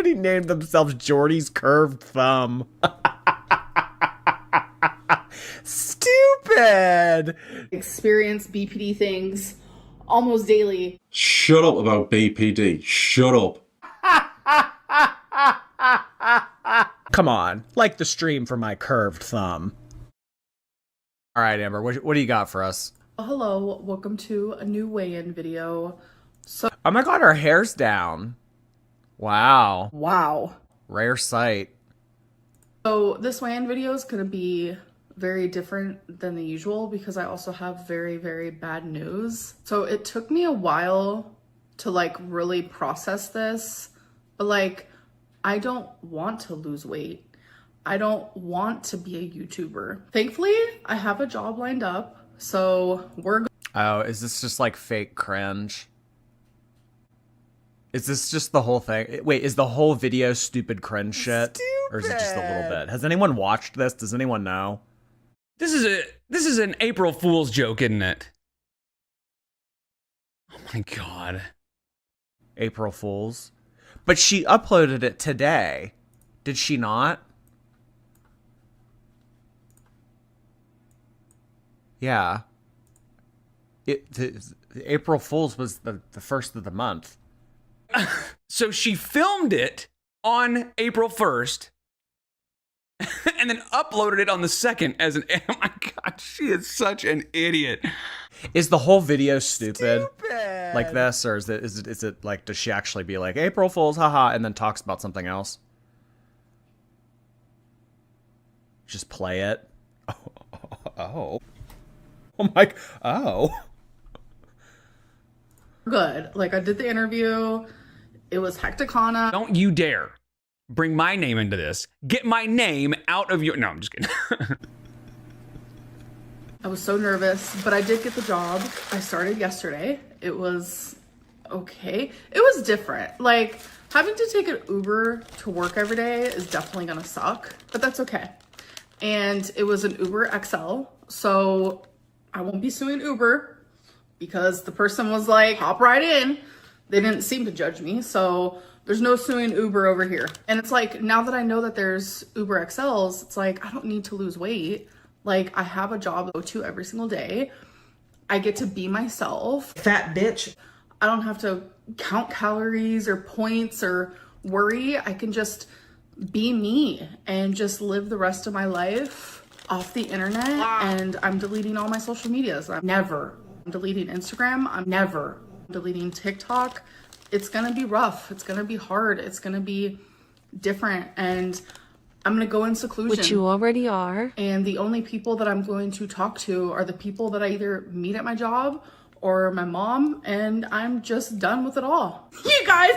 Somebody named themselves Jordy's curved thumb. Stupid. Experience BPD things almost daily. Shut up about BPD. Shut up. Come on, like the stream for my curved thumb. All right, Amber, what do you got for us? Hello, welcome to a new weigh-in video. Oh my god, her hair's down. Wow. Wow. Rare sight. So this weigh-in video is going to be very different than the usual because I also have very, very bad news. So it took me a while to like really process this, but like I don't want to lose weight. I don't want to be a YouTuber. Thankfully, I have a job lined up, so we're Oh, is this just like fake cringe? Is this just the whole thing? Wait, is the whole video stupid cringe shit? Or is it just a little bit? Has anyone watched this? Does anyone know? This is an April Fool's joke, isn't it? Oh my god. April Fools. But she uploaded it today. Did she not? Yeah. The April Fool's was the first of the month. So she filmed it on April 1st and then uploaded it on the 2nd as an, oh my god, she is such an idiot. Is the whole video stupid like this, or is it like, does she actually be like April Fools, haha, and then talks about something else? Just play it. Oh my, oh. good. Like I did the interview. It was hecticana. Don't you dare bring my name into this. Get my name out of your, no, I'm just kidding. I was so nervous, but I did get the job. I started yesterday. It was okay. It was different. Like having to take an Uber to work every day is definitely gonna suck, but that's okay. And it was an Uber XL, so I won't be suing Uber because the person was like, hop right in. They didn't seem to judge me, so there's no suing Uber over here. And it's like, now that I know that there's Uber XLs, it's like, I don't need to lose weight. Like, I have a job to go to every single day. I get to be myself. Fat bitch. I don't have to count calories or points or worry. I can just be me and just live the rest of my life off the internet. And I'm deleting all my social medias. I'm deleting Instagram. I'm never deleting TikTok. It's gonna be rough. It's gonna be hard. It's gonna be different. And I'm gonna go in seclusion. Which you already are. And the only people that I'm going to talk to are the people that I either meet at my job or my mom, and I'm just done with it all. You guys.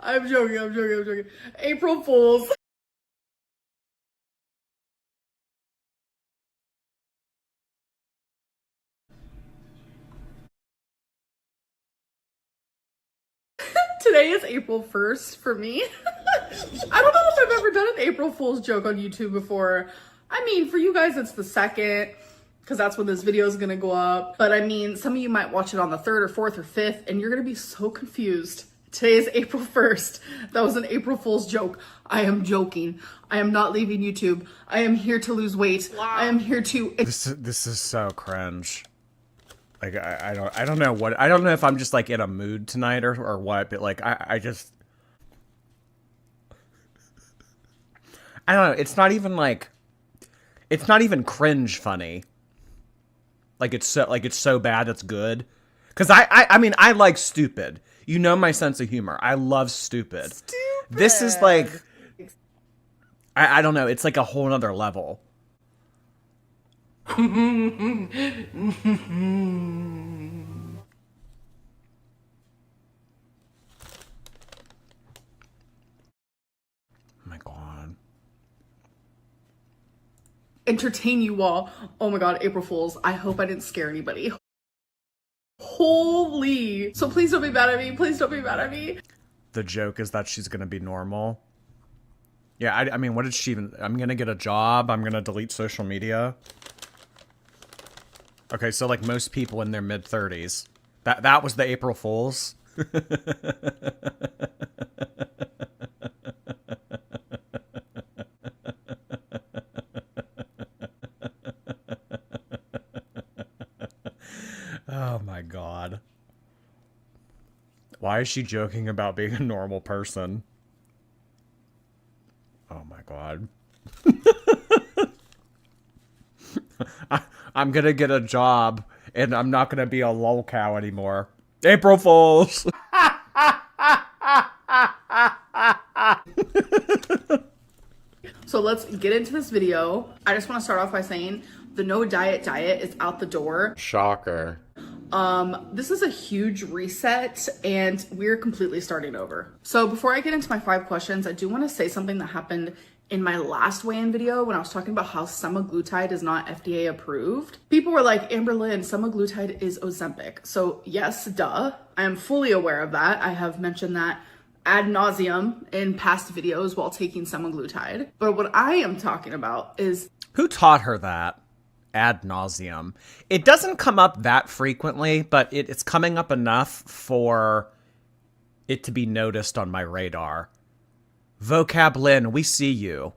I'm joking. April Fools. Today is April 1st for me. I don't know if I've ever done an April Fool's joke on YouTube before. I mean, for you guys, it's the 2nd, because that's when this video is going to go up. But I mean, some of you might watch it on the 3rd or 4th or 5th, and you're going to be so confused. Today is April 1st. That was an April Fool's joke. I am joking. I am not leaving YouTube. I am here to lose weight. Wow. I am here to... This is so cringe. Like, I don't know what, I don't know if I'm just like in a mood tonight or what, but like, I just, I don't know. It's not even cringe funny. Like it's so bad it's good. Cause I mean, I like stupid. You know my sense of humor. I love stupid. This is like, I don't know. It's like a whole nother level. Oh my god. Entertain you all. Oh my god, April Fools. I hope I didn't scare anybody. Holy. So please don't be mad at me. Please don't be mad at me. The joke is that she's gonna be normal. Yeah, I mean, what did she even... I'm gonna get a job. I'm gonna delete social media. Okay, so like most people in their mid-30s. That was the April Fools. Why is she joking about being a normal person? Oh my god. I'm gonna get a job, and I'm not gonna be a lol cow anymore. April Fools! So let's get into this video. I just want to start off by saying the no diet is out the door. Shocker. This is a huge reset and we're completely starting over. So before I get into my 5 questions, I do want to say something that happened in my last weigh-in video when I was talking about how semaglutide is not FDA approved. People were like, Amberlynn, semaglutide is Ozempic. So yes, duh. I am fully aware of that. I have mentioned that ad nauseum in past videos while taking semaglutide. But what I am talking about is... Who taught her that? Ad nauseum. It doesn't come up that frequently, but it's coming up enough for it to be noticed on my radar. Vocab-Lynn, we see you.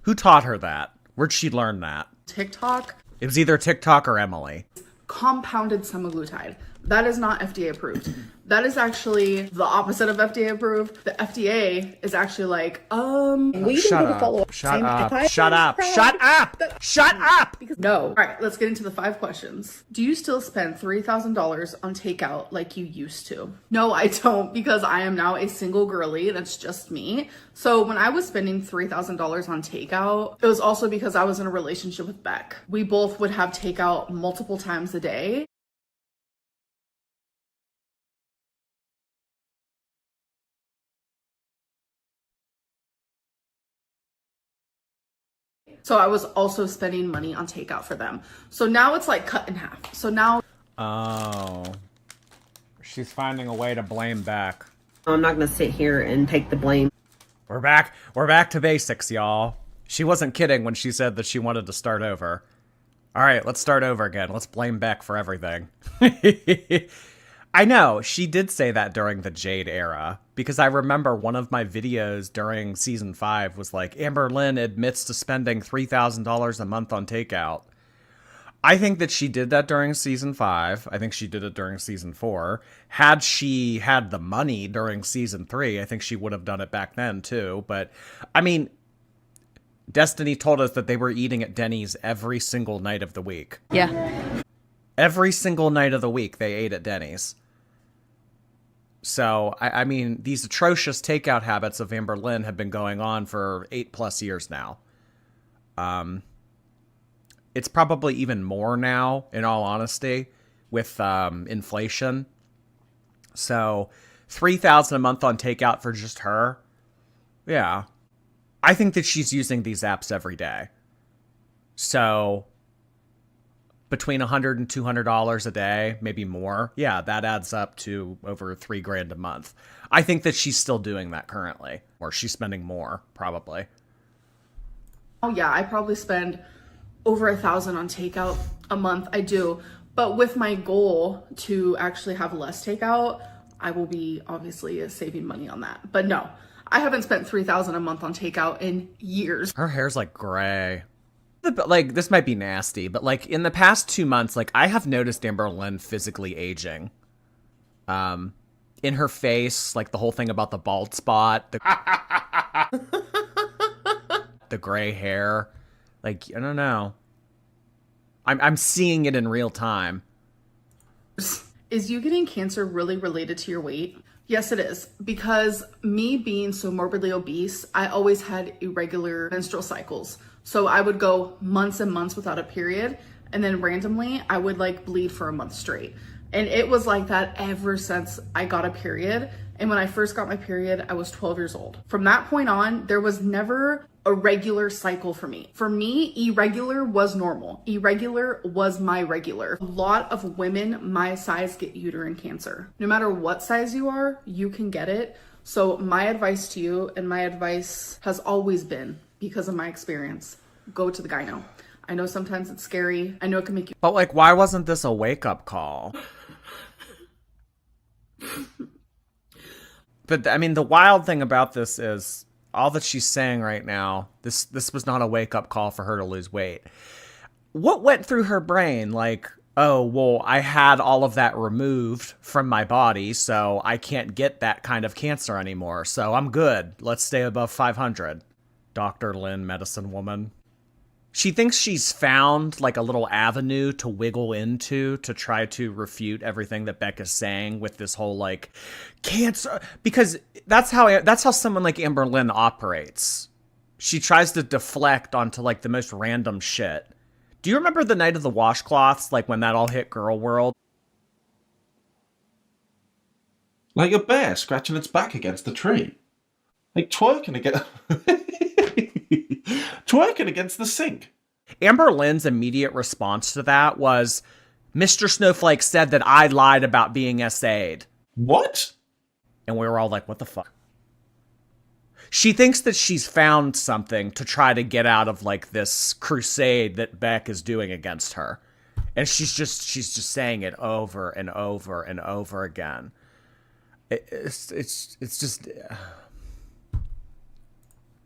Who taught her that? Where'd she learn that? TikTok. It was either TikTok or Emily. Compounded semaglutide. That is not FDA approved. That is actually the opposite of FDA approved. The FDA is actually like, we Shut up. Shut up. Shut up. Shut up. Shut up. No. All right, let's get into the 5 questions. Do you still spend $3,000 on takeout like you used to? No, I don't, because I am now a single girly. That's just me. So when I was spending $3,000 on takeout, it was also because I was in a relationship with Beck. We both would have takeout multiple times a day. So I was also spending money on takeout for them. So now it's like cut in half. So now... Oh. She's finding a way to blame Beck. I'm not going to sit here and take the blame. We're back to basics, y'all. She wasn't kidding when she said that she wanted to start over. All right, let's start over again. Let's blame Beck for everything. I know, she did say that during the Jade era, because I remember one of my videos during season 5 was like, Amberlynn admits to spending $3,000 a month on takeout. I think that she did that during season 5. I think she did it during season 4. Had she had the money during season 3, I think she would have done it back then too. But, I mean, Destiny told us that they were eating at Denny's every single night of the week. Yeah. Every single night of the week they ate at Denny's. So, I mean, these atrocious takeout habits of Amberlynn have been going on for 8+ years now. It's probably even more now, in all honesty, with inflation. So, $3,000 a month on takeout for just her? Yeah. I think that she's using these apps every day. So... between $100 and $200 a day, maybe more. Yeah, that adds up to over $3,000 a month. I think that she's still doing that currently, or she's spending more, probably. Oh yeah, I probably spend over $1,000 on takeout a month. I do, but with my goal to actually have less takeout, I will be obviously saving money on that. But no, I haven't spent $3,000 a month on takeout in years. Her hair's like gray. Like, this might be nasty, but like in the past 2 months, like I have noticed Amberlynn physically aging. In her face, like the whole thing about the bald spot, the gray hair, like I don't know. I'm seeing it in real time. Is you getting cancer really related to your weight? Yes, it is. Because me being so morbidly obese, I always had irregular menstrual cycles. So I would go months and months without a period. And then randomly, I would like bleed for a month straight. And it was like that ever since I got a period. And when I first got my period, I was 12 years old. From that point on, there was never a regular cycle for me. For me, irregular was normal. Irregular was my regular. A lot of women my size get uterine cancer. No matter what size you are, you can get it. So my advice to you, and my advice has always been, because of my experience, go to the gyno. I know sometimes it's scary. I know it can make you... But like, why wasn't this a wake-up call? But I mean, the wild thing about this is all that she's saying right now, this was not a wake-up call for her to lose weight. What went through her brain? Like, oh, well, I had all of that removed from my body, so I can't get that kind of cancer anymore. So I'm good. Let's stay above 500. Dr. Lynn, medicine woman. She thinks she's found like a little avenue to wiggle into to try to refute everything that Beck is saying with this whole like cancer, because that's how someone like Amberlynn operates. She tries to deflect onto like the most random shit. Do you remember the night of the washcloths, like when that all hit Girl World? Like a bear scratching its back against the tree. Like twerking against twerking against the sink. Amberlynn's immediate response to that was, Mr. Snowflake said that I lied about being SA'd. What? And we were all like, what the fuck? She thinks that she's found something to try to get out of like this crusade that Beck is doing against her. And she's just saying it over and over and over again. It's just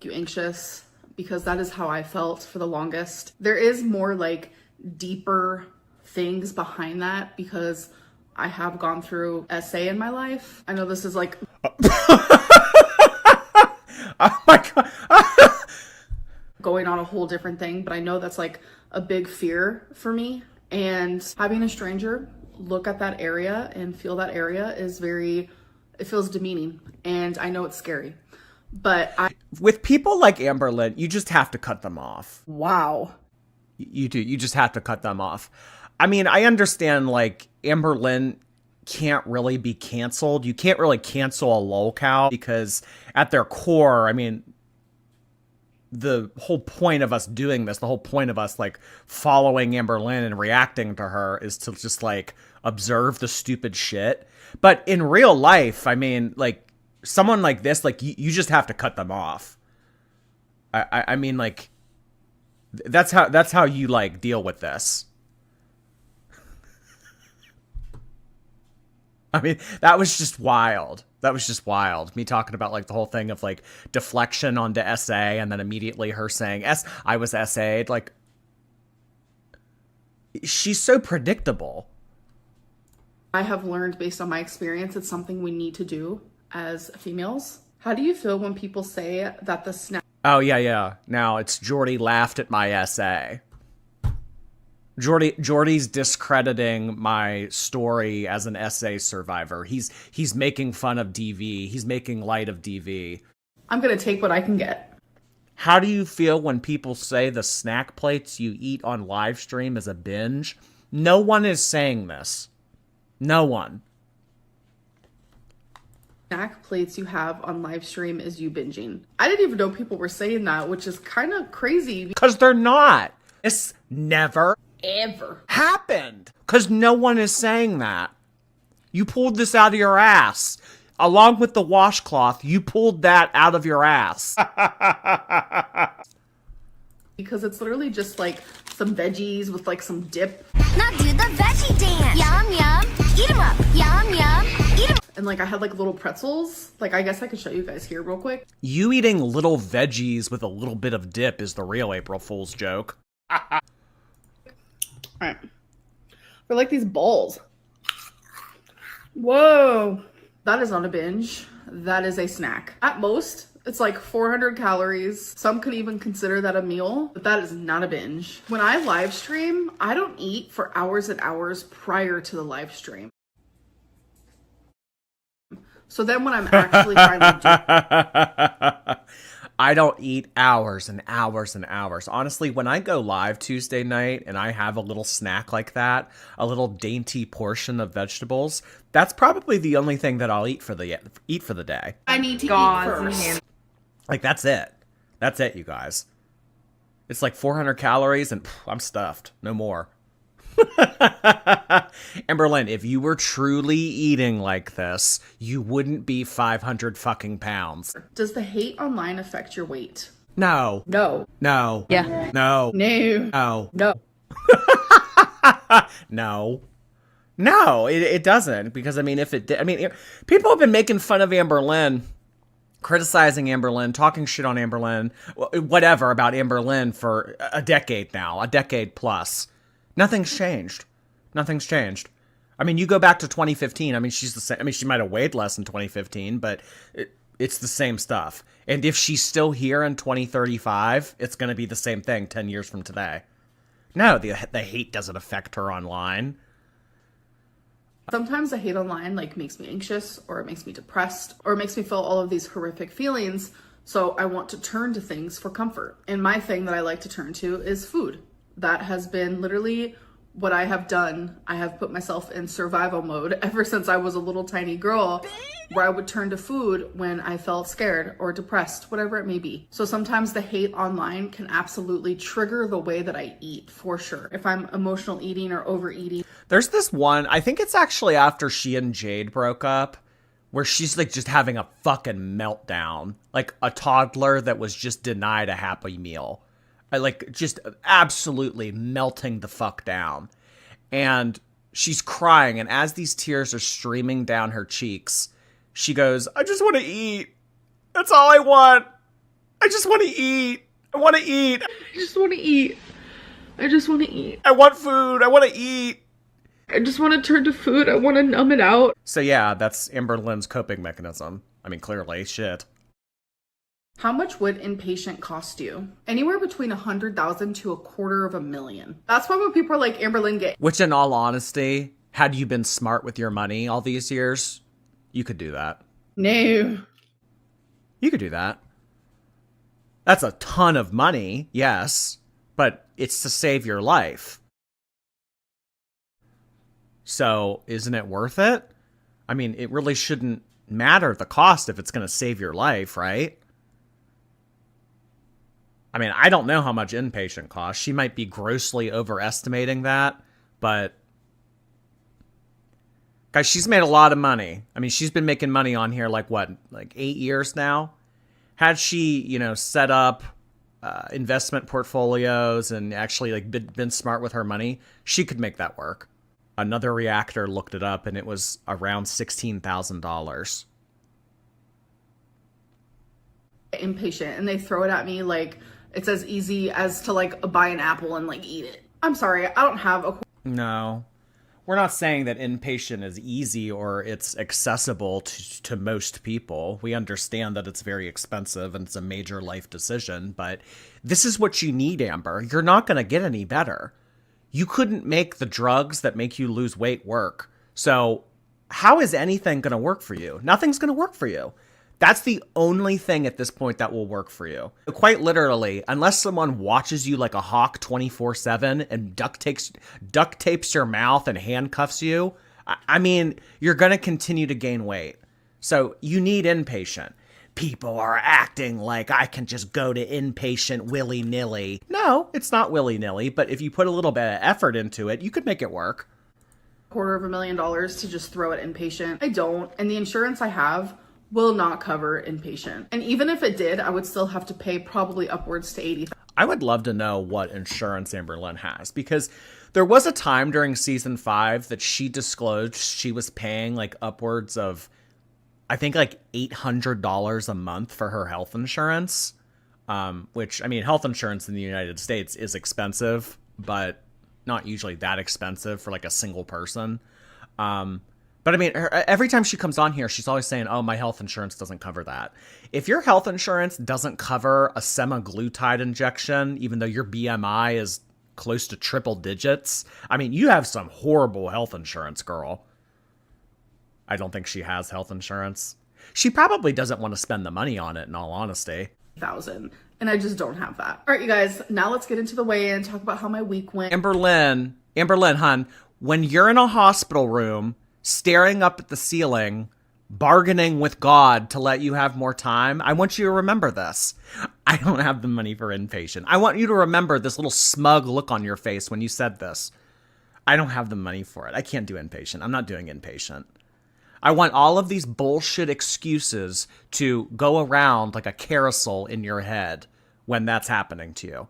You anxious, because that is how I felt for the longest. There is more like deeper things behind that because I have gone through SA in my life. I know this is like oh my god. going on a whole different thing, but I know that's like a big fear for me. And having a stranger look at that area and feel that area is it feels demeaning. And I know it's scary. But with people like Amberlynn, you just have to cut them off. wow. You do. You just have to cut them off. I mean, I understand like Amberlynn can't really be canceled. You can't really cancel a lolcow because at their core, I mean, the whole point of us doing this, the whole point of us like following Amberlynn and reacting to her is to just like observe the stupid shit. But in real life, I mean, like someone like this, like you just have to cut them off. I mean, like that's how you like deal with this. I mean, that was just wild. That was just wild. Me talking about like the whole thing of like deflection onto SA and then immediately her saying I was SA'd. Like, she's so predictable. I have learned based on my experience, it's something we need to do as females. How do you feel when people say that the snack? Oh, yeah. Now it's Jordy laughed at my SA. Jordy's discrediting my story as an SA survivor. He's making fun of DV. He's making light of DV. I'm going to take what I can get. How do you feel when people say the snack plates you eat on live stream is a binge? No one is saying this. No one. Snack plates you have on live stream is you binging. I didn't even know people were saying that, which is kind of crazy. Because they're not. It's never Ever happened. Because no one is saying that. You pulled this out of your ass. Along with the washcloth, you pulled that out of your ass. because it's literally just like some veggies with like some dip. Now do the veggie dance. Yum, yum. Eat 'em up. Yum, yum. Eat 'em. And like I had like little pretzels. Like I guess I could show you guys here real quick. You eating little veggies with a little bit of dip is the real April Fool's joke. Alright. They're like these balls. Whoa. That is not a binge. That is a snack. At most, it's like 400 calories. Some could even consider that a meal, but that is not a binge. When I live stream, I don't eat for hours and hours prior to the live stream. So then when I'm actually trying to do I don't eat hours and hours and hours. Honestly, when I go live Tuesday night and I have a little snack like that, a little dainty portion of vegetables, that's probably the only thing that I'll eat for the day. I need to eat first. Like that's it. That's it, you guys. It's like 400 calories and I'm stuffed. No more. Amberlynn, if you were truly eating like this, you wouldn't be 500 fucking pounds. Does the hate online affect your weight? No. No. No. Yeah. No. No. No. No. No. No, it doesn't. Because, I mean, if it did, I mean, people have been making fun of Amberlynn, criticizing Amberlynn, talking shit on Amberlynn, whatever about Amberlynn for a decade now, a decade plus. Nothing's changed. Nothing's changed. I mean, you go back to 2015. I mean, she's the same. I mean, she might have weighed less in 2015, but it's the same stuff. And if she's still here in 2035, it's going to be the same thing 10 years from today. No, the hate doesn't affect her online. Sometimes the hate online like makes me anxious, or it makes me depressed, or it makes me feel all of these horrific feelings. So I want to turn to things for comfort. And my thing that I like to turn to is food. That has been literally what I have done. I have put myself in survival mode ever since I was a little tiny girl, where I would turn to food when I felt scared or depressed, whatever it may be. So sometimes the hate online can absolutely trigger the way that I eat, for sure. If I'm emotional eating or overeating. There's this one, I think it's actually after she and Jade broke up, where she's like just having a fucking meltdown. Like a toddler that was just denied a Happy Meal. Like just absolutely melting the fuck down. And she's crying, and as these tears are streaming down her cheeks, she goes, I just want to eat. That's all I want. I just want to eat. I want to eat. I just want to eat. I just want to eat. I want food. I want to eat. I just want to turn to food. I want to numb it out. So yeah, that's Amberlynn's coping mechanism. I mean, clearly, shit. How much would Inpatient cost you? Anywhere between $100,000 to $250,000. That's why when people are like, Amberlynn, get. Which, in all honesty, had you been smart with your money all these years, you could do that. No. You could do that. That's a ton of money, yes, but it's to save your life. So, isn't it worth it? I mean, it really shouldn't matter the cost if it's going to save your life, right? I mean, I don't know how much Inpatient costs. She might be grossly overestimating that, but guys, she's made a lot of money. I mean, she's been making money on here like 8 years now? Had she, set up investment portfolios and actually like been smart with her money, she could make that work. Another reactor looked it up, and it was around $16,000. Inpatient, and they throw it at me like it's as easy as to like buy an apple and like eat it. I'm sorry, I don't have a. No, we're not saying that Inpatient is easy or it's accessible to most people. We understand that it's very expensive and it's a major life decision, but this is what you need, Amber. You're not going to get any better. You couldn't make the drugs that make you lose weight work. So how is anything going to work for you? Nothing's going to work for you. That's the only thing at this point that will work for you. Quite literally, unless someone watches you like a hawk 24/7 and duct tapes your mouth and handcuffs you, I mean, you're going to continue to gain weight. So you need Inpatient. People are acting like I can just go to Inpatient willy-nilly. No, it's not willy-nilly, but if you put a little bit of effort into it, you could make it work. $250,000 to just throw at Inpatient. I don't, and the insurance I have will not cover Inpatient. And even if it did, I would still have to pay probably upwards to $80,000. I would love to know what insurance Amberlynn has, because there was a time during season 5 that she disclosed she was paying like upwards of, I think like $800 a month for her health insurance, which, I mean, health insurance in the United States is expensive, but not usually that expensive for like a single person. But I mean, every time she comes on here, she's always saying, oh, my health insurance doesn't cover that. If your health insurance doesn't cover a semaglutide injection, even though your BMI is close to triple digits, I mean, you have some horrible health insurance, girl. I don't think she has health insurance. She probably doesn't want to spend the money on it, in all honesty. And I just don't have that. All right, you guys, now let's get into the weigh-in and talk about how my week went. Amberlynn, hun, when you're in a hospital room, staring up at the ceiling, bargaining with God to let you have more time, I want you to remember this. I don't have the money for Inpatient. I want you to remember this little smug look on your face when you said this. I don't have the money for it. I can't do Inpatient. I'm not doing Inpatient. I want all of these bullshit excuses to go around like a carousel in your head when that's happening to you.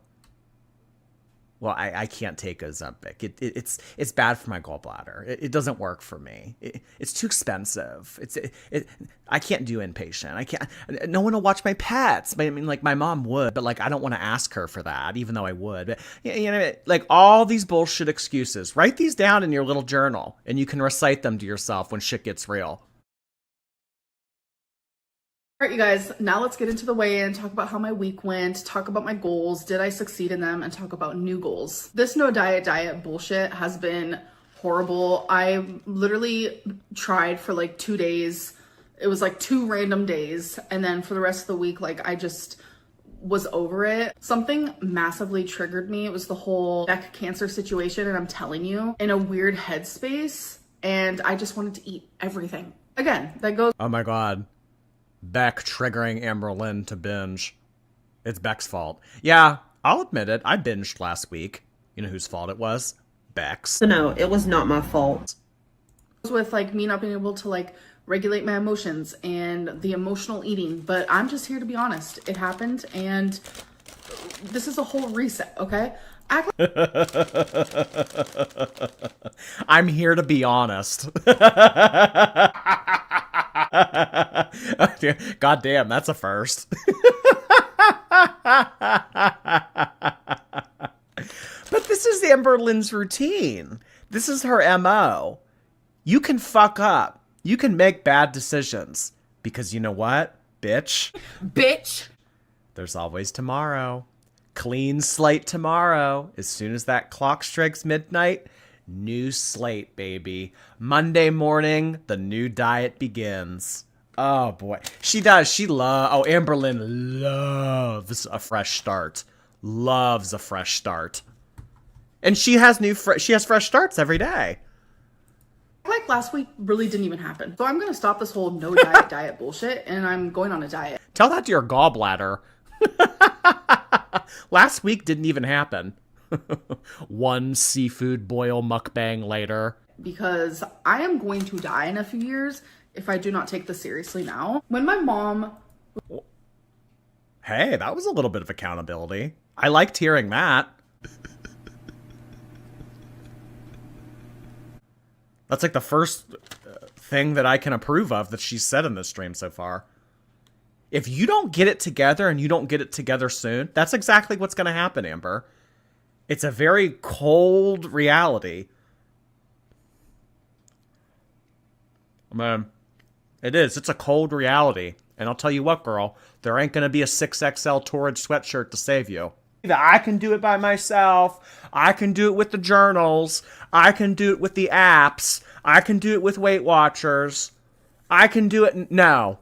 Well, I can't take Ozempic. It's bad for my gallbladder. It doesn't work for me. It's too expensive. I can't do inpatient. I can't. No one will watch my pets. I mean, like my mom would, but like I don't want to ask her for that, even though I would. But, you know, like all these bullshit excuses. Write these down in your little journal, and you can recite them to yourself when shit gets real. All right, you guys, now let's get into the weigh-in, talk about how my week went, talk about my goals, did I succeed in them, and talk about new goals. This no diet bullshit has been horrible. I literally tried for like 2 days. It was like 2 random days, and then for the rest of the week, like I just was over it. Something massively triggered me. It was the whole neck cancer situation, and I'm telling you, in a weird headspace, and I just wanted to eat everything. Again, that goes... Oh my God. Beck triggering Amberlynn to binge. It's Beck's fault. Yeah, I'll admit it. I binged last week. You know whose fault it was? Beck's. So no, it was not my fault. With like me not being able to like regulate my emotions and the emotional eating, but I'm just here to be honest. It happened, and this is a whole reset, okay? I'm here to be honest. God damn, that's a first. But this is Amberlynn's routine. This is her MO. You can fuck up. You can make bad decisions. Because you know what, bitch? Bitch! There's always tomorrow. Clean slate tomorrow. As soon as that clock strikes midnight, new slate, baby. Monday morning, the new diet begins. Oh boy. She does. Amberlynn loves a fresh start. Loves a fresh start. And she has fresh starts every day. Like last week really didn't even happen. So I'm going to stop this whole no diet bullshit, and I'm going on a diet. Tell that to your gallbladder. Last week didn't even happen. One seafood boil mukbang later. Because I am going to die in a few years if I do not take this seriously now. When my mom... Hey, that was a little bit of accountability. I liked hearing that. That's like the first thing that I can approve of that she's said in this stream so far. If you don't get it together and you don't get it together soon, that's exactly what's going to happen, Amber. It's a very cold reality. Man, it is. It's a cold reality. And I'll tell you what, girl, there ain't going to be a 6XL Torrid sweatshirt to save you. I can do it by myself. I can do it with the journals. I can do it with the apps. I can do it with Weight Watchers. I can do it. No.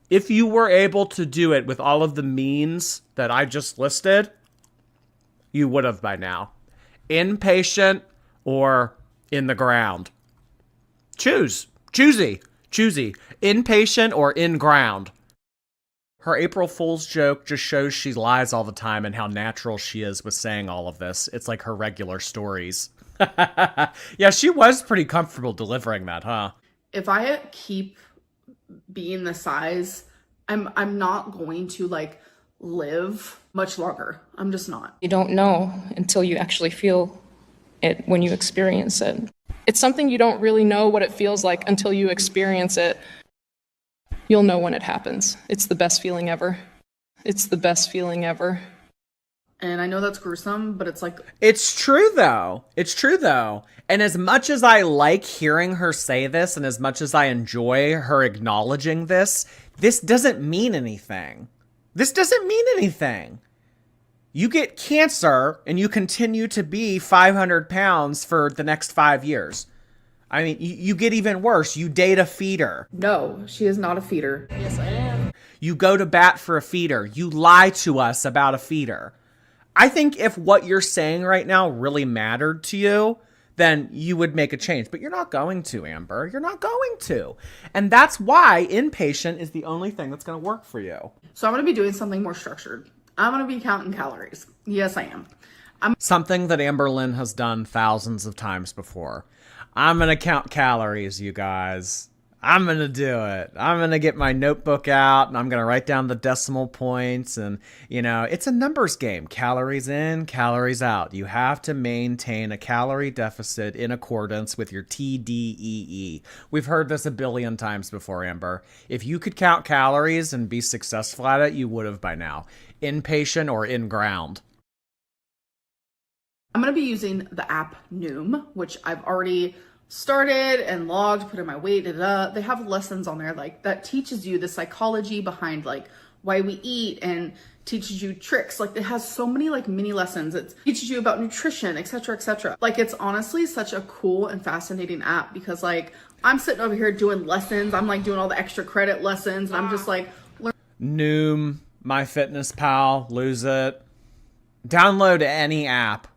If you were able to do it with all of the means that I just listed, you would have by now. Inpatient or in the ground. Choosey. Inpatient or in ground. Her April Fool's joke just shows she lies all the time and how natural she is with saying all of this. It's like her regular stories. Yeah, she was pretty comfortable delivering that, huh? If I keep being the size, I'm not going to like live much longer. I'm just not. You don't know until you actually feel it when you experience it. It's something you don't really know what it feels like until you experience it. You'll know when it happens. It's the best feeling ever. It's the best feeling ever. And I know that's gruesome, but it's like... It's true, though. It's true, though. And as much as I like hearing her say this, and as much as I enjoy her acknowledging this doesn't mean anything. This doesn't mean anything. You get cancer, and you continue to be 500 pounds for the next 5 years. I mean, you get even worse. You date a feeder. No, she is not a feeder. Yes, I am. You go to bat for a feeder. You lie to us about a feeder. I think if what you're saying right now really mattered to you, then you would make a change. But you're not going to, Amber. You're not going to. And that's why Inpatient is the only thing that's going to work for you. So I'm going to be doing something more structured. I'm going to be counting calories. Yes, I am. Something that Amberlynn has done thousands of times before. I'm going to count calories, you guys. I'm going to do it. I'm going to get my notebook out and I'm going to write down the decimal points. And, it's a numbers game. Calories in, calories out. You have to maintain a calorie deficit in accordance with your TDEE. We've heard this a billion times before, Amber. If you could count calories and be successful at it, you would have by now. Inpatient or in ground. I'm going to be using the app Noom, which I've already started and logged, put in my weight, They have lessons on there like that teaches you the psychology behind like why we eat and teaches you tricks. Like it has so many like mini lessons. It teaches you about nutrition, etc., etc. Like it's honestly such a cool and fascinating app because like I'm sitting over here doing lessons. I'm like doing all the extra credit lessons and I'm just like Noom, MyFitnessPal, lose it. Download any app.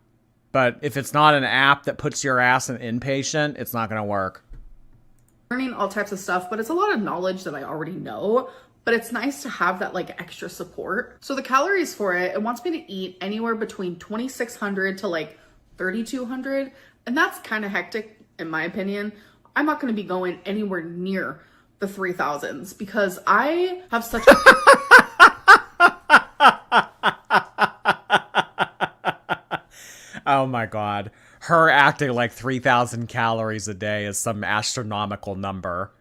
But if it's not an app that puts your ass in inpatient, it's not going to work. Learning all types of stuff, but it's a lot of knowledge that I already know. But it's nice to have that like extra support. So the calories for it wants me to eat anywhere between 2,600 to like 3,200. And that's kind of hectic in my opinion. I'm not going to be going anywhere near the 3,000s because I have such a... Oh my God. Her acting like 3,000 calories a day is some astronomical number.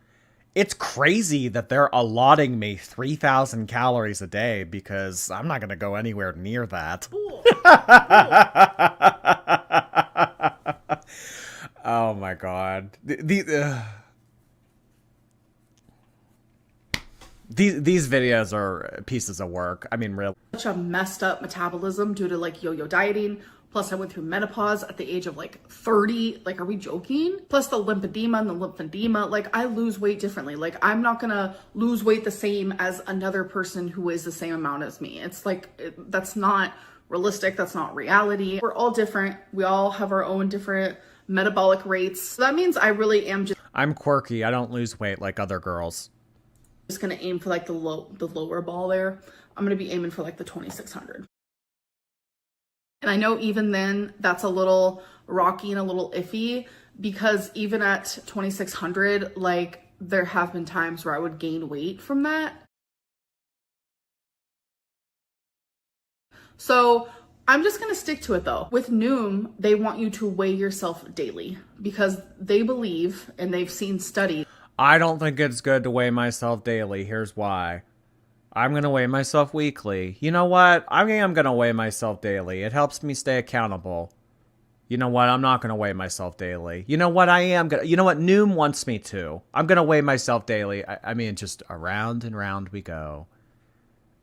It's crazy that they're allotting me 3,000 calories a day because I'm not going to go anywhere near that. Oh my God. These videos are pieces of work. I mean, really. Such a messed up metabolism due to like yo-yo dieting. Plus I went through menopause at the age of like 30. Like, are we joking? Plus the lymphedema and the lymphedema. Like I lose weight differently. Like I'm not gonna lose weight the same as another person who weighs the same amount as me. It's like, that's not realistic. That's not reality. We're all different. We all have our own different metabolic rates. So that means I really am I'm quirky. I don't lose weight like other girls. Just gonna aim for like the lower ball there. I'm gonna be aiming for like the 2,600. And I know even then that's a little rocky and a little iffy because even at 2,600, like there have been times where I would gain weight from that. So I'm just going to stick to it though. With Noom, they want you to weigh yourself daily because they believe and they've seen studies. I don't think it's good to weigh myself daily. Here's why. I'm going to weigh myself weekly. You know what? I am going to weigh myself daily. It helps me stay accountable. You know what? I'm not going to weigh myself daily. You know what? I am going to. You know what? Noom wants me to. I'm going to weigh myself daily. I mean, just around and round we go.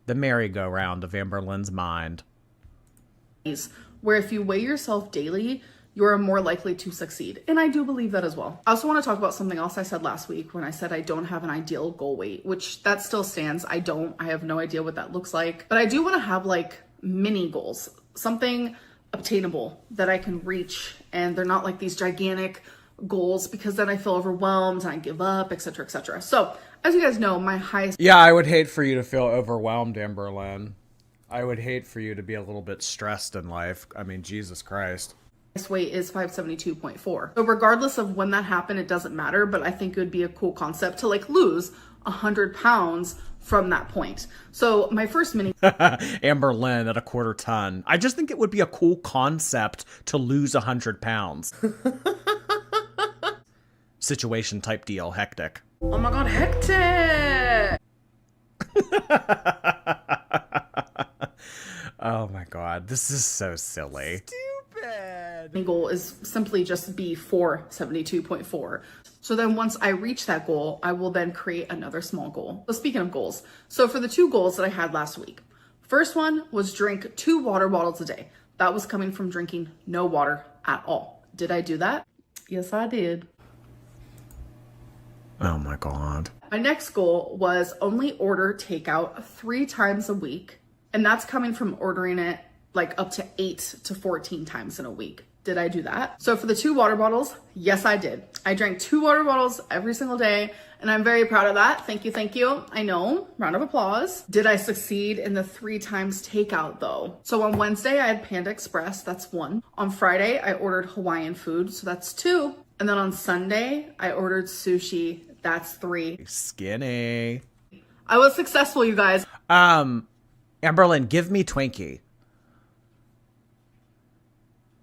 The merry-go-round of Amberlynn's mind. Where if you weigh yourself daily, you're more likely to succeed. And I do believe that as well. I also want to talk about something else I said last week when I said I don't have an ideal goal weight, which that still stands. I have no idea what that looks like. But I do want to have like mini goals, something obtainable that I can reach. And they're not like these gigantic goals because then I feel overwhelmed and I give up, etc., etc. So as you guys know, my highest... Yeah, I would hate for you to feel overwhelmed, Amberlynn. I would hate for you to be a little bit stressed in life. I mean, Jesus Christ. Weight is 572.4. So regardless of when that happened, it doesn't matter, but I think it would be a cool concept to like lose 100 pounds from that point. So my first mini... Amberlynn at a quarter ton. I just think it would be a cool concept to lose 100 pounds. Situation type deal, hectic. Oh my God, hectic! Oh my God, this is so silly. My goal is simply just be 472.4. So then once I reach that goal, I will then create another small goal. So speaking of goals, so for the 2 goals that I had last week, first one was drink 2 water bottles a day. That was coming from drinking no water at all. Did I do that? Yes, I did. Oh my God. My next goal was only order takeout 3 times a week. And that's coming from ordering it like up to 8 to 14 times in a week. Did I do that? So for the 2 water bottles, yes, I did. I drank 2 water bottles every single day, and I'm very proud of that. Thank you, thank you. I know, round of applause. Did I succeed in the 3 times takeout though? So on Wednesday, I had Panda Express, that's 1. On Friday, I ordered Hawaiian food, so that's 2. And then on Sunday, I ordered sushi, That's 3. Skinny. I was successful, you guys. Amberlynn, give me Twinkie.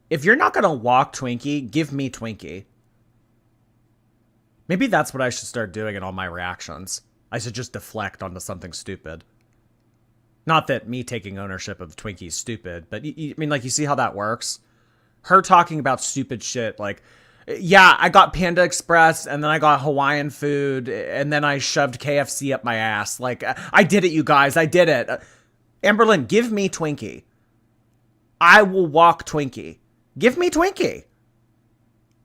If you're not gonna walk Twinkie, give me Twinkie. Maybe that's what I should start doing in all my reactions. I should just deflect onto something stupid. Not that me taking ownership of Twinkie is stupid, but I mean, like, you see how that works? Her talking about stupid shit, like, yeah, I got Panda Express, and then I got Hawaiian food, and then I shoved KFC up my ass. Like, I did it, you guys, I did it. Amberlynn, give me Twinkie. I will walk Twinkie. Give me Twinkie.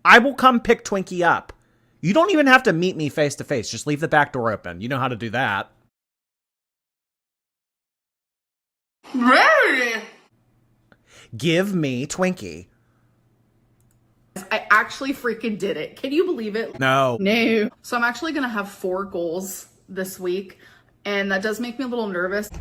I will come pick Twinkie up. You don't even have to meet me face to face. Just leave the back door open. You know how to do that. Ready? Give me Twinkie. I actually freaking did it. Can you believe it? No. No. So I'm actually going to have 4 goals this week, and that does make me a little nervous. Do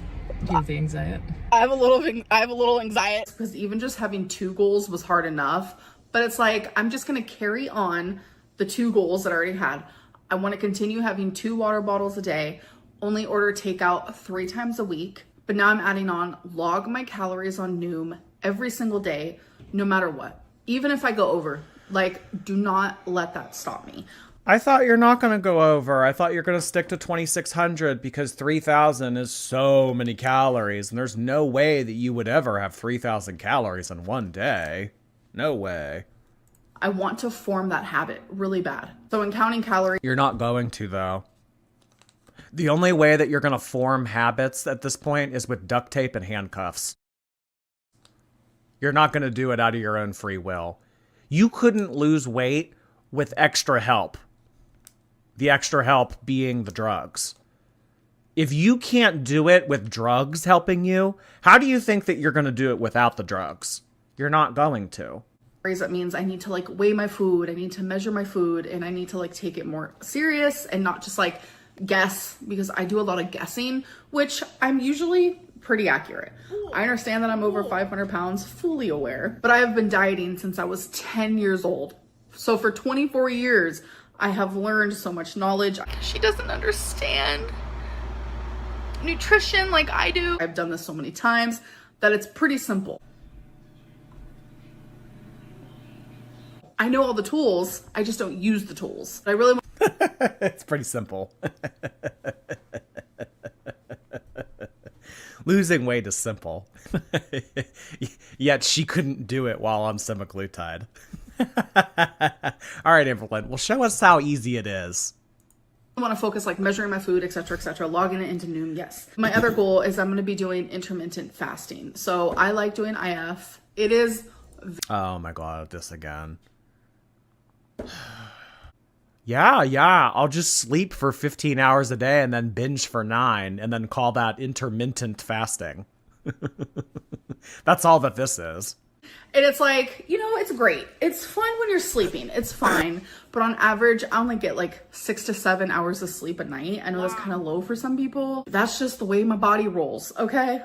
you have the anxiety? I have a little anxiety because even just having 2 goals was hard enough, but it's like I'm just going to carry on the 2 goals that I already had. I want to continue having 2 water bottles a day, only order takeout 3 times a week, but now I'm adding on log my calories on Noom every single day, no matter what. Even if I go over, like, do not let that stop me. I thought you're not going to go over. I thought you're going to stick to 2,600 because 3,000 is so many calories, and there's no way that you would ever have 3,000 calories in one day. No way. I want to form that habit really bad. So in counting calories, You're not going to, though. The only way that you're going to form habits at this point is with duct tape and handcuffs. You're not going to do it out of your own free will. You couldn't lose weight with extra help. The extra help being the drugs. If you can't do it with drugs helping you, how do you think that you're going to do it without the drugs? You're not going to. that means I need to like weigh my food, I need to measure my food, and I need to like take it more serious and not just like guess, because I do a lot of guessing, which I'm usually pretty accurate. I understand that I'm over 500 pounds, fully aware, but I have been dieting since I was 10 years old. So for 24 years, I have learned so much knowledge. She doesn't understand nutrition like I do. I've done this so many times that it's pretty simple. I know all the tools, I just don't use the tools. I really want It's pretty simple. Losing weight is simple. Yet she couldn't do it while on semaglutide. All right, Amberlynn, well, show us how easy it is. I want to focus like measuring my food, etc., logging it into Noom. Yes. My other goal is I'm going to be doing intermittent fasting. So I like doing IF. It is. Oh my God, this again. Yeah. I'll just sleep for 15 hours a day and then binge for 9 and then call that intermittent fasting. That's all that this is. And it's like, you know, it's great. It's fun when you're sleeping. It's fine. But on average, I only get like 6 to 7 hours of sleep a night. I know that's kind of low for some people. That's just the way my body rolls, okay?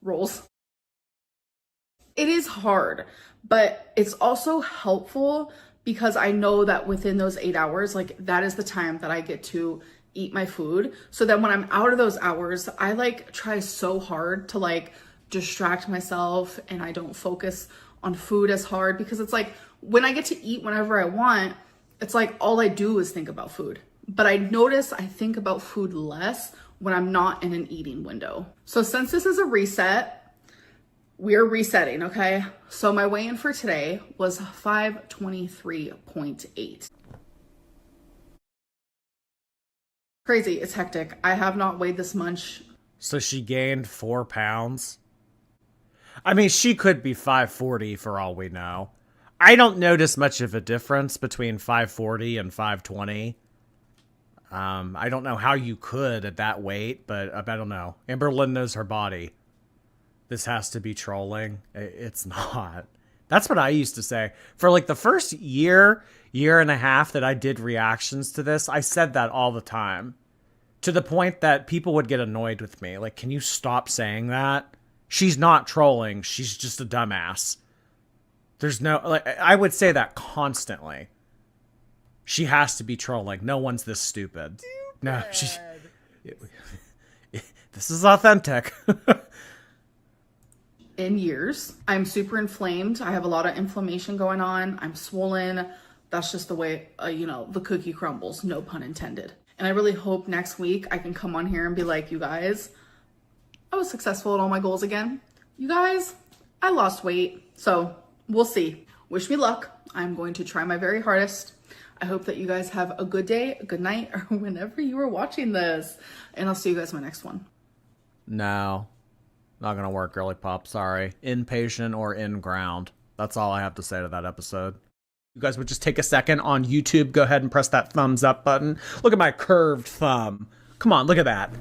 Rolls. It is hard, but it's also helpful because I know that within those 8 hours, like that is the time that I get to eat my food. So then when I'm out of those hours, I like try so hard to like distract myself and I don't focus on food as hard, because it's like when I get to eat whenever I want, it's like all I do is think about food. But I notice I think about food less when I'm not in an eating window. So since this is a reset, we're resetting, okay? So my weigh-in for today was 523.8. Crazy, it's hectic. I have not weighed this much. So she gained 4 pounds. I mean, she could be 540 for all we know. I don't notice much of a difference between 540 and 520. I don't know how you could at that weight, but I don't know. Amberlynn knows her body. This has to be trolling. It's not. That's what I used to say. For like the first year and a half that I did reactions to this, I said that all the time. To the point that people would get annoyed with me. Like, can you stop saying that? She's not trolling. She's just a dumbass. There's no, like, I would say that constantly. She has to be trolling. No one's this stupid. No, she's. This is authentic. In years. I'm super inflamed. I have a lot of inflammation going on. I'm swollen. That's just the way, the cookie crumbles, no pun intended. And I really hope next week I can come on here and be like, you guys, I was successful at all my goals again. You guys, I lost weight. So we'll see. Wish me luck. I'm going to try my very hardest. I hope that you guys have a good day, a good night, or whenever you are watching this. And I'll see you guys in my next one. No. Not gonna work, girly pop. Sorry. Inpatient or in ground. That's all I have to say to that episode. You guys would just take a second on YouTube. Go ahead and press that thumbs up button. Look at my curved thumb. Come on, look at that.